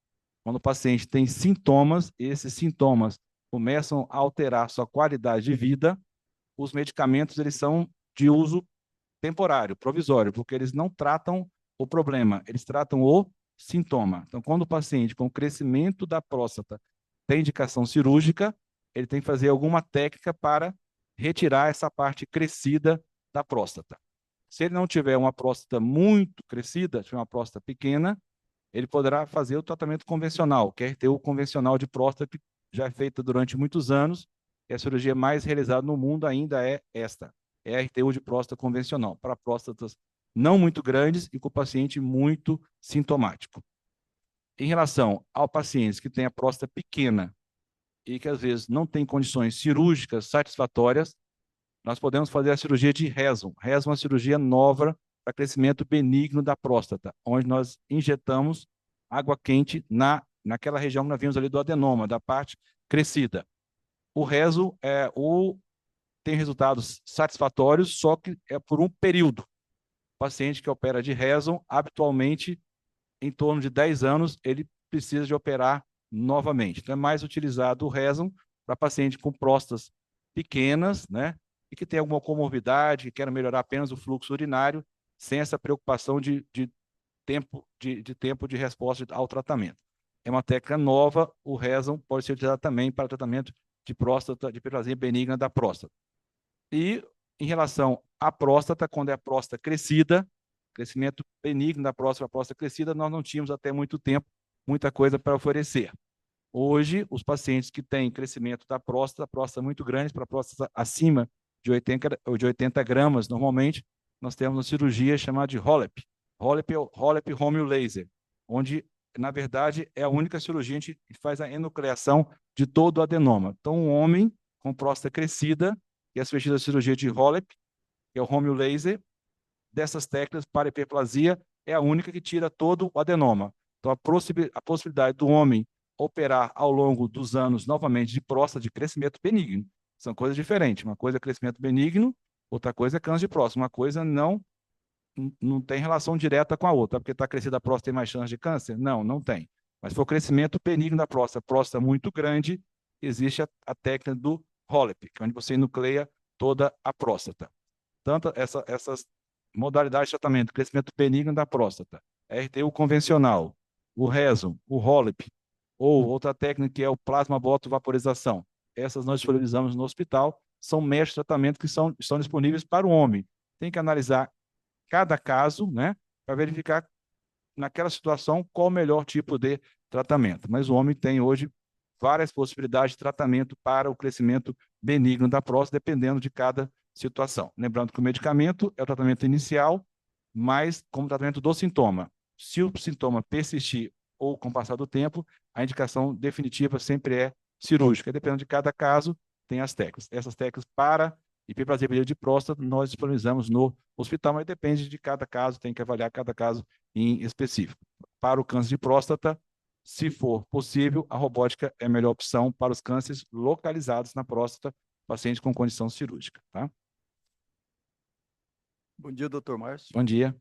S2: quando o paciente tem sintomas, esses sintomas começam a alterar sua qualidade de vida, os medicamentos eles são de uso temporário, provisório, porque eles não tratam o problema, eles tratam o sintoma. Então, quando o paciente com crescimento da próstata tem indicação cirúrgica, ele tem que fazer alguma técnica para retirar essa parte crescida da próstata. Se ele não tiver uma próstata muito crescida, tiver uma próstata pequena, ele poderá fazer o tratamento convencional, que é RTU convencional de próstata, que já é feita durante muitos anos, e a cirurgia mais realizada no mundo ainda é esta, é a RTU de próstata convencional, para próstatas não muito grandes e com o paciente muito sintomático. Em relação ao paciente que tem a próstata pequena e que às vezes não tem condições cirúrgicas satisfatórias, nós podemos fazer a cirurgia de Rezum. Rezum é uma cirurgia nova para crescimento benigno da próstata, onde nós injetamos água quente naquela região que nós vimos ali do adenoma, da parte crescida. O Rezum tem resultados satisfatórios, só que é por um período. O paciente que opera de Rezum, habitualmente, em torno de 10 anos, ele precisa de operar novamente. Então, é mais utilizado o Rezum para paciente com próstatas pequenas, né? E que tem alguma comorbidade, que querem melhorar apenas o fluxo urinário, sem essa preocupação de tempo de resposta ao tratamento. É uma técnica nova, o Rezum pode ser utilizado também para tratamento de próstata, de hiperplasia benigna da próstata. E em relação à próstata, quando é a próstata crescida, crescimento benigno da próstata, a próstata crescida, nós não tínhamos até muito tempo muita coisa para oferecer. Hoje, os pacientes que têm crescimento da próstata muito grande, para próstata acima de 80 gramas, normalmente, nós temos uma cirurgia chamada de HOLEP. HOLEP Home Laser, onde, na verdade, é a única cirurgia que faz a enucleação de todo o adenoma. Então, um homem com próstata crescida, e é submetido à cirurgia de HOLEP, que é o Home Laser, dessas técnicas para hiperplasia, é a única que tira todo o adenoma. Então, a possibilidade do homem operar ao longo dos anos, novamente, de próstata de crescimento benigno. São coisas diferentes. Uma coisa é crescimento benigno, outra coisa é câncer de próstata. Uma coisa não tem relação direta com a outra. Porque está crescida a próstata, tem mais chance de câncer? Não, não tem. Mas se for crescimento benigno da próstata muito grande, existe a técnica do HOLEP, que é onde você nucleia toda a próstata. Tanto essas modalidades de tratamento, crescimento benigno da próstata, RTU convencional, o Rezum, o HOLEP, ou outra técnica que é o plasma botovaporização. Essas nós disponibilizamos no hospital, são métodos de tratamento que estão disponíveis para o homem. Tem que analisar cada caso, né, para verificar naquela situação qual o melhor tipo de tratamento. Mas o homem tem hoje várias possibilidades de tratamento para o crescimento benigno da próstata, dependendo de cada situação. Lembrando que o medicamento é o tratamento inicial, mas como tratamento do sintoma. Se o sintoma persistir ou com o passar do tempo, a indicação definitiva sempre é cirúrgica. Dependendo de cada caso, tem as técnicas. Essas técnicas para hiperplasia benigna de próstata nós disponibilizamos no hospital, mas depende de cada caso, tem que avaliar cada caso em específico. Para o câncer de próstata, se for possível, a robótica é a melhor opção para os cânceres localizados na próstata, paciente com condição cirúrgica. Tá?
S7: Bom dia, doutor Márcio.
S2: Bom dia.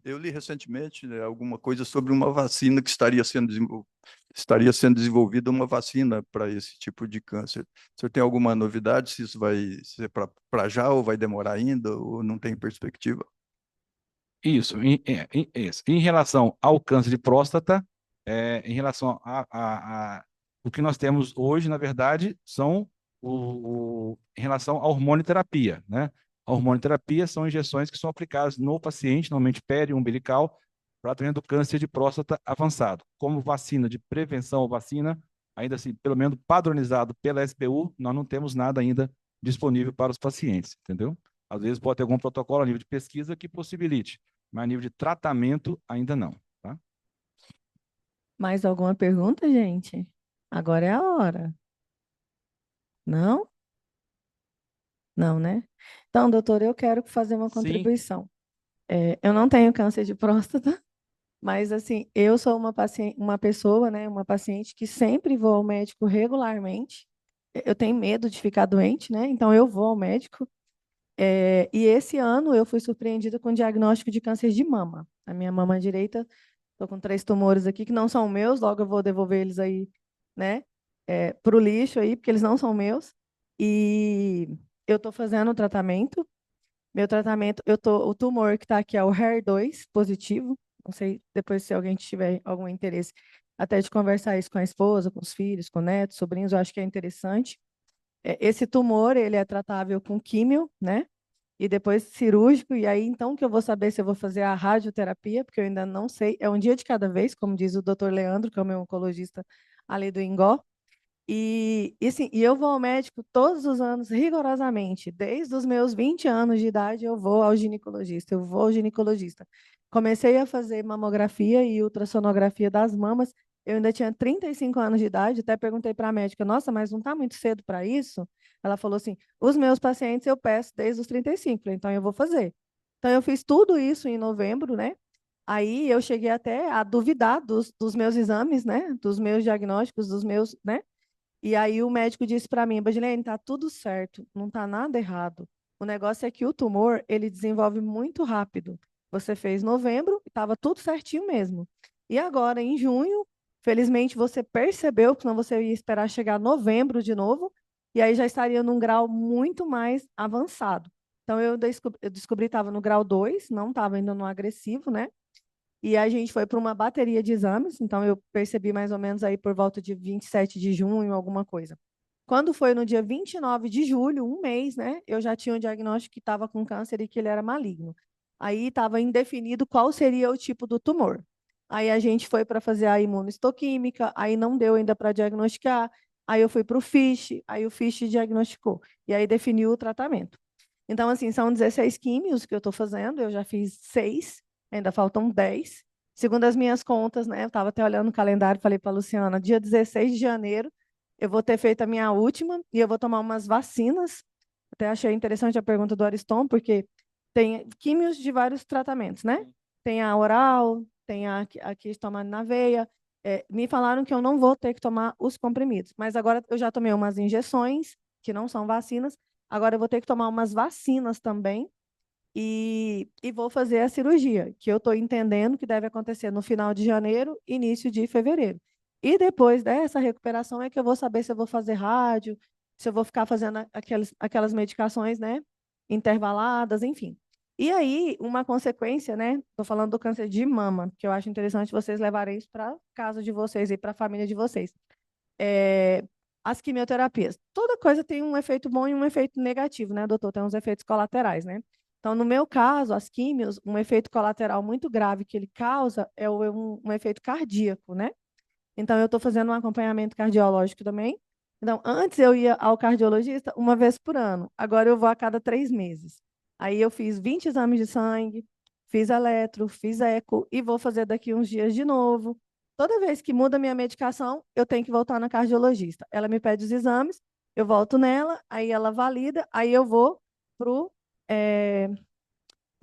S7: Eu li recentemente, né, alguma coisa sobre uma vacina que estaria sendo desenvolvida, uma vacina para esse tipo de câncer. O senhor tem alguma novidade se isso vai ser para já ou vai demorar ainda ou não tem perspectiva?
S2: Isso. Em relação ao câncer de próstata, em relação o que nós temos hoje, na verdade, são em relação à hormonioterapia, né? A hormonioterapia são injeções que são aplicadas no paciente, normalmente periumbilical, para tratamento do câncer de próstata avançado. Como vacina de prevenção ou vacina, ainda assim, pelo menos padronizado pela SBU, nós não temos nada ainda disponível para os pacientes, entendeu? Às vezes pode ter algum protocolo a nível de pesquisa que possibilite, mas a nível de tratamento ainda não, tá?
S1: Mais alguma pergunta, gente? Agora é a hora. Não? Não, né? Então, doutor, eu quero fazer uma
S5: Sim.
S1: contribuição. Eu não tenho câncer de próstata, mas assim, eu sou uma pessoa, né, uma paciente que sempre vou ao médico regularmente. Eu tenho medo de ficar doente, né? Então eu vou ao médico. E esse ano eu fui surpreendida com o diagnóstico de câncer de mama. A minha mama direita, estou com 3 tumores aqui que não são meus, logo eu vou devolver eles aí, né, para o lixo aí, porque eles não são meus. E eu estou fazendo o tratamento. Meu tratamento, o tumor que está aqui é o HER2 positivo. Não sei, depois se alguém tiver algum interesse, até de conversar isso com a esposa, com os filhos, com netos, sobrinhos, eu acho que é interessante. Esse tumor, ele é tratável com químio, né? E depois cirúrgico, e aí então que eu vou saber se eu vou fazer a radioterapia, porque eu ainda não sei, é um dia de cada vez, como diz o Dr. Leandro, que é o meu oncologista ali do Ingó. Assim, eu vou ao médico todos os anos, rigorosamente. Desde os meus 20 anos de idade, eu vou ao ginecologista, eu vou ao ginecologista. Comecei a fazer mamografia e ultrassonografia das mamas, eu ainda tinha 35 anos de idade, até perguntei para a médica, nossa, mas não está muito cedo para isso? Ela falou assim, os meus pacientes eu peço desde os 35, falei, então eu vou fazer. Então eu fiz tudo isso em novembro, né? Aí eu cheguei até a duvidar dos meus exames, né? Dos meus diagnósticos, dos meus, né? E aí o médico disse para mim, Bagilene, tá tudo certo, não tá nada errado. O negócio é que o tumor, ele desenvolve muito rápido. Você fez novembro e estava tudo certinho mesmo. E agora, em junho, felizmente você percebeu, que senão você ia esperar chegar novembro de novo, e aí já estaria num grau muito mais avançado. Então, eu descobri que estava no grau 2, não estava ainda no agressivo, né? E a gente foi para uma bateria de exames, então eu percebi mais ou menos aí por volta de 27 de junho, alguma coisa. Quando foi no dia 29 de julho, um mês, né, eu já tinha um diagnóstico que estava com câncer e que ele era maligno. Aí estava indefinido qual seria o tipo do tumor. Aí a gente foi para fazer a imunohistoquímica, aí não deu ainda para diagnosticar, aí eu fui para o FISH, aí o FISH diagnosticou, e aí definiu o tratamento. Então, assim, são 16 químios que eu estou fazendo, eu já fiz 6, ainda faltam 10. Segundo as minhas contas, né? Eu estava até olhando o calendário, falei para a Luciana, dia 16 de janeiro, eu vou ter feito a minha última e eu vou tomar umas vacinas. Até achei interessante a pergunta do Ariston, porque tem químios de vários tratamentos, né? Tem a oral, tem a que tomando na veia. Me falaram que eu não vou ter que tomar os comprimidos, mas agora eu já tomei umas injeções, que não são vacinas, agora eu vou ter que tomar umas vacinas também, e vou fazer a cirurgia, que eu estou entendendo que deve acontecer no final de janeiro, início de fevereiro. E depois dessa recuperação é que eu vou saber se eu vou fazer rádio, se eu vou ficar fazendo aquelas medicações, né, intervaladas, enfim. E aí, uma consequência, né, estou falando do câncer de mama, que eu acho interessante vocês levarem isso para casa de vocês e para a família de vocês. As quimioterapias. Toda coisa tem um efeito bom e um efeito negativo, né, doutor? Tem uns efeitos colaterais, né? Então, no meu caso, as químios, um efeito colateral muito grave que ele causa é um efeito cardíaco, né? Então, eu estou fazendo um acompanhamento cardiológico também. Então, antes eu ia ao cardiologista uma vez por ano, agora eu vou a cada 3 meses. Aí eu fiz 20 exames de sangue, fiz eletro, fiz eco e vou fazer daqui uns dias de novo. Toda vez que muda a minha medicação, eu tenho que voltar na cardiologista. Ela me pede os exames, eu volto nela, aí ela valida, aí eu vou para o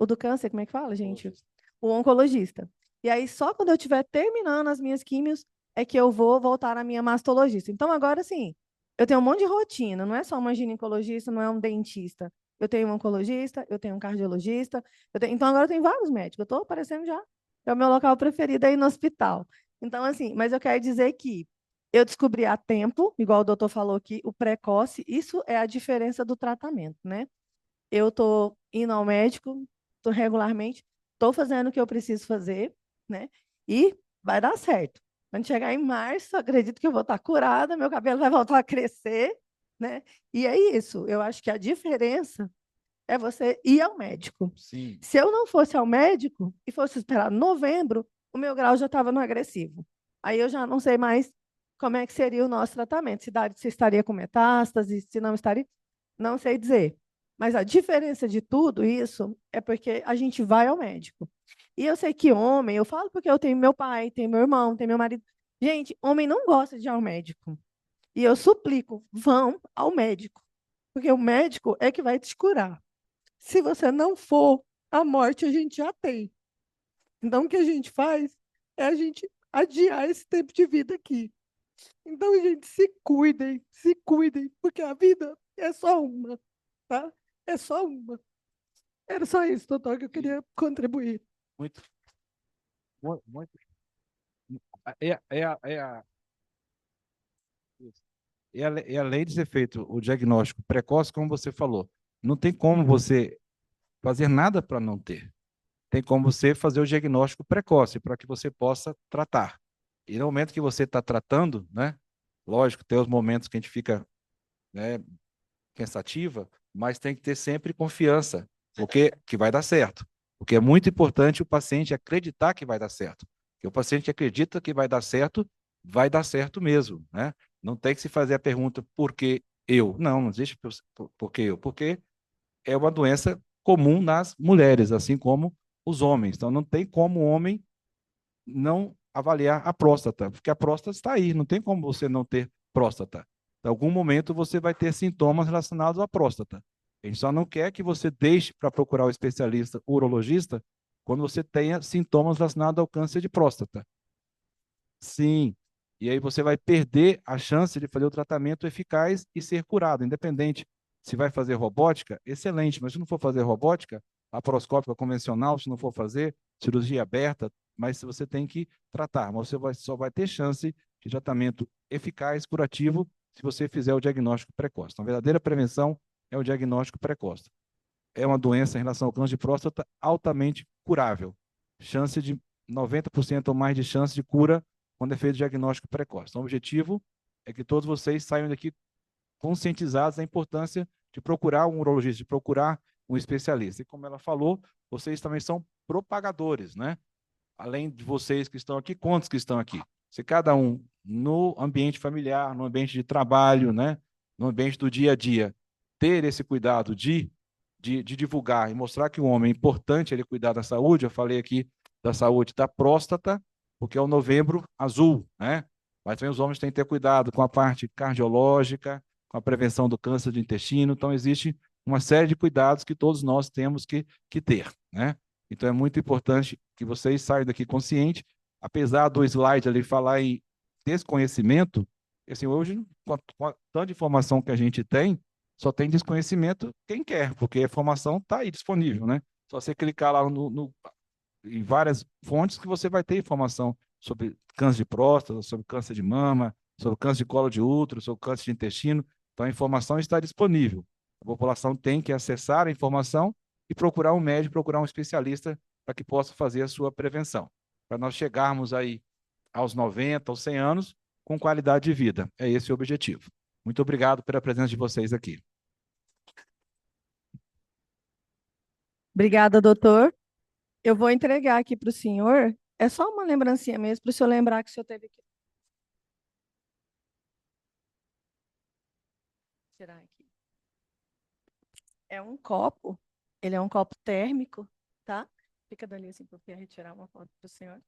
S1: do câncer, como é que fala, gente? O oncologista. E aí, só quando eu estiver terminando as minhas químios, é que eu vou voltar à minha mastologista. Então, agora sim, eu tenho um monte de rotina, não é só uma ginecologista, não é um dentista. Eu tenho um oncologista, eu tenho um cardiologista, então agora eu tenho vários médicos. Eu estou aparecendo já. É o meu local preferido aí no hospital. Então, assim, mas eu quero dizer que eu descobri a tempo, igual o doutor falou aqui, o precoce, isso é a diferença do tratamento, né? Eu estou indo ao médico, estou regularmente, estou fazendo o que eu preciso fazer, né? E vai dar certo. Quando chegar em março, acredito que eu vou estar curada, meu cabelo vai voltar a crescer, né? E é isso. Eu acho que a diferença é você ir ao médico.
S2: Sim.
S1: Se eu não fosse ao médico e fosse esperar novembro, o meu grau já estava no agressivo. Aí eu já não sei mais como é que seria o nosso tratamento. Se estaria com metástase, se não estaria, não sei dizer. Mas a diferença de tudo isso é porque a gente vai ao médico. E eu sei que homem, eu falo porque eu tenho meu pai, tenho meu irmão, tenho meu marido. Gente, homem não gosta de ir ao médico. E eu suplico, vão ao médico. Porque o médico é que vai te curar. Se você não for, a morte a gente já tem. Então, o que a gente faz é a gente adiar esse tempo de vida aqui. Então, gente, se cuidem, porque a vida é só uma, tá? É só uma. Era só isso, doutor, que eu queria contribuir.
S2: Muito, muito. É a é a lei de ser feito o diagnóstico precoce, como você falou. Não tem como você fazer nada para não ter. Tem como você fazer o diagnóstico precoce para que você possa tratar. E no momento que você está tratando, né? Lógico, tem os momentos que a gente fica, né, pensativa, mas tem que ter sempre confiança, porque que vai dar certo. Porque é muito importante o paciente acreditar que vai dar certo. Porque o paciente que acredita que vai dar certo mesmo, né? Não tem que se fazer a pergunta por que eu? Não existe por que eu, porque é uma doença comum nas mulheres, assim como os homens. Então não tem como o homem não avaliar a próstata, porque a próstata está aí, não tem como você não ter próstata. Em algum momento você vai ter sintomas relacionados à próstata. A gente só não quer que você deixe para procurar o especialista urologista quando você tenha sintomas relacionados ao câncer de próstata. Sim. E aí você vai perder a chance de fazer o tratamento eficaz e ser curado, independente se vai fazer robótica, excelente, mas se não for fazer robótica, laparoscópica convencional, se não for fazer cirurgia aberta, mas você tem que tratar, mas só vai ter chance de tratamento eficaz, curativo, se você fizer o diagnóstico precoce. Então, a verdadeira prevenção é o diagnóstico precoce. É uma doença em relação ao câncer de próstata altamente curável. Chance de 90% ou mais de chance de cura quando é feito diagnóstico precoce. Então, o objetivo é que todos vocês saiam daqui conscientizados da importância de procurar um urologista, de procurar um especialista. E como ela falou, vocês também são propagadores, né? Além de vocês que estão aqui, quantos que estão aqui? Se cada um no ambiente familiar, no ambiente de trabalho, né? No ambiente do dia a dia, ter esse cuidado de divulgar e mostrar que o homem é importante ele cuidar da saúde. Eu falei aqui da saúde da próstata, porque é o novembro azul, né? Mas também os homens têm que ter cuidado com a parte cardiológica, com a prevenção do câncer do intestino. Então, existe uma série de cuidados que todos nós temos que ter, né? Então, é muito importante que vocês saiam daqui conscientes, apesar do slide ali falar em desconhecimento, assim, hoje, com a tanta informação que a gente tem, só tem desconhecimento quem quer, porque a informação está aí disponível, né? Só você clicar lá em várias fontes que você vai ter informação sobre câncer de próstata, sobre câncer de mama, sobre câncer de colo de útero, sobre câncer de intestino. Então, a informação está disponível. A população tem que acessar a informação e procurar um médico, procurar um especialista para que possa fazer a sua prevenção. Para nós chegarmos aí aos 90, aos 100 anos com qualidade de vida. É esse o objetivo. Muito obrigado pela presença de vocês aqui.
S1: Obrigada, doutor. Eu vou entregar aqui para o senhor. É só uma lembrancinha mesmo, para o senhor lembrar que o senhor teve que tirar aqui. É um copo, ele é um copo térmico, tá? Fica dali assim, porque eu retirar uma foto para o senhor.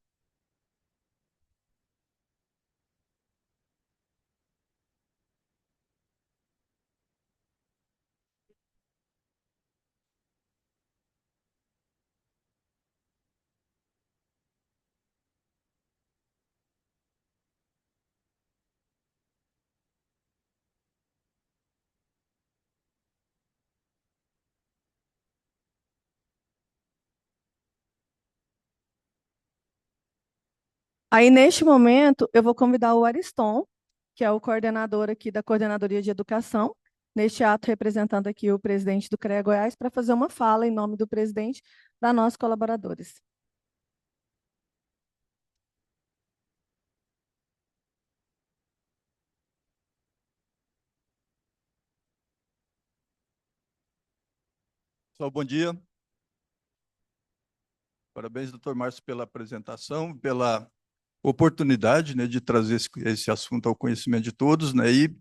S1: Aí, neste momento, eu vou convidar o Ariston, que é o coordenador aqui da Coordenadoria de Educação, neste ato representando aqui o presidente do CREA Goiás, para fazer uma fala em nome do presidente para nós colaboradores.
S7: Pessoal, bom dia. Parabéns, doutor Márcio, pela apresentação, pela oportunidade, né, de trazer esse assunto ao conhecimento de todos, né, e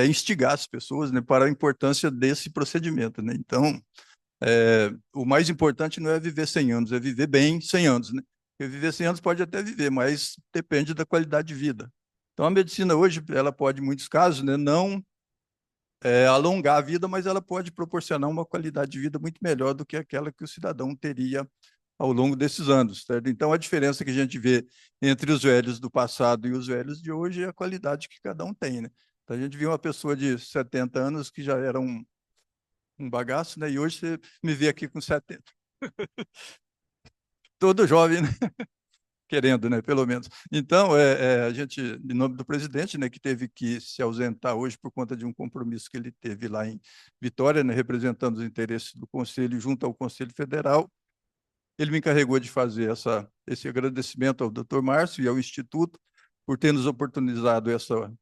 S7: instigar as pessoas, né, para a importância desse procedimento, né. Então, o mais importante não é viver 100 anos, é viver bem 100 anos, né. Porque viver 100 anos pode até viver, mas depende da qualidade de vida. Então, a medicina hoje, ela pode, em muitos casos, né, não alongar a vida, mas ela pode proporcionar uma qualidade de vida muito melhor do que aquela que o cidadão teria ao longo desses anos, certo? Então, a diferença que a gente vê entre os velhos do passado e os velhos de hoje é a qualidade que cada um tem, né? Então, a gente viu uma pessoa de 70 anos que já era um bagaço, né? E hoje você me vê aqui com 70. Todo jovem, né? Querendo, né? Pelo menos. Então, a gente, em nome do presidente, né, que teve que se ausentar hoje por conta de um compromisso que ele teve lá em Vitória, né, representando os interesses do Conselho junto ao Conselho Federal, ele me encarregou de fazer esse agradecimento ao Dr. Márcio e ao Instituto por ter nos oportunizado essa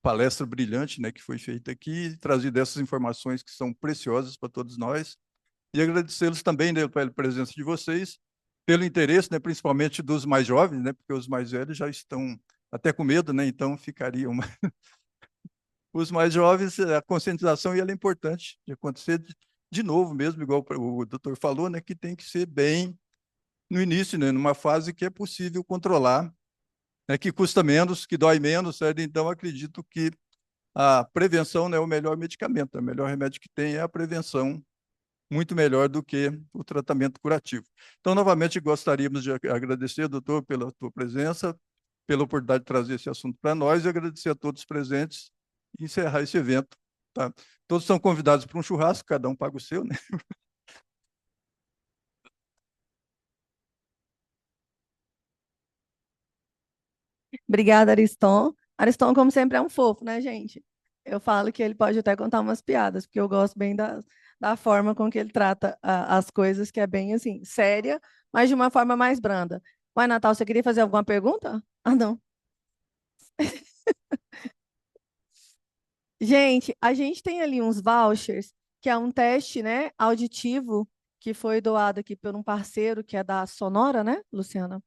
S7: palestra brilhante, né, que foi feita aqui, e trazido essas informações que são preciosas para todos nós. E agradecê-los também, né, pela presença de vocês, pelo interesse, né, principalmente dos mais jovens, né, porque os mais velhos já estão até com medo, né, então ficariam. Os mais jovens, a conscientização ela é importante de acontecer de novo mesmo, igual o doutor falou, né, que tem que ser bem no início, né, numa fase que é possível controlar, né, que custa menos, que dói menos, certo? Então, acredito que a prevenção, né, é o melhor medicamento, o melhor remédio que tem é a prevenção, muito melhor do que o tratamento curativo. Então, novamente, gostaríamos de agradecer, doutor, pela tua presença, pela oportunidade de trazer esse assunto para nós e agradecer a todos os presentes e encerrar esse evento. Tá? Todos são convidados para um churrasco, cada um paga o seu, né?
S1: Obrigada, Ariston. Ariston, como sempre, é um fofo, né, gente? Eu falo que ele pode até contar umas piadas, porque eu gosto bem da forma com que ele trata as coisas, que é bem, assim, séria, mas de uma forma mais branda. Ué, Natal, você queria fazer alguma pergunta? Ah, não. Gente, a gente tem ali uns vouchers, que é um teste, né, auditivo, que foi doado aqui por um parceiro, que é da Sonora, né, Luciana?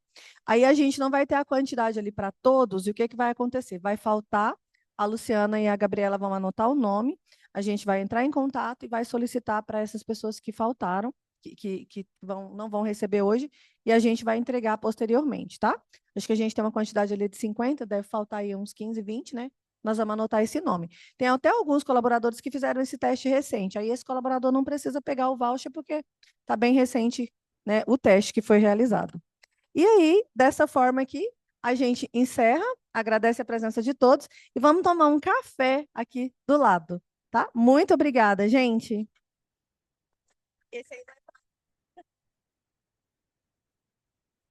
S1: Aí a gente não vai ter a quantidade ali para todos, e o que que vai acontecer? Vai faltar, a Luciana e a Gabriela vão anotar o nome, a gente vai entrar em contato e vai solicitar para essas pessoas que faltaram, que não vão receber hoje, e a gente vai entregar posteriormente, tá? Acho que a gente tem uma quantidade ali de 50, deve faltar aí uns 15, 20, né? Nós vamos anotar esse nome. Tem até alguns colaboradores que fizeram esse teste recente, aí esse colaborador não precisa pegar o voucher, porque está bem recente, né, o teste que foi realizado. E aí, dessa forma aqui, a gente encerra, agradece a presença de todos e vamos tomar um café aqui do lado, tá? Muito obrigada, gente. Esse aí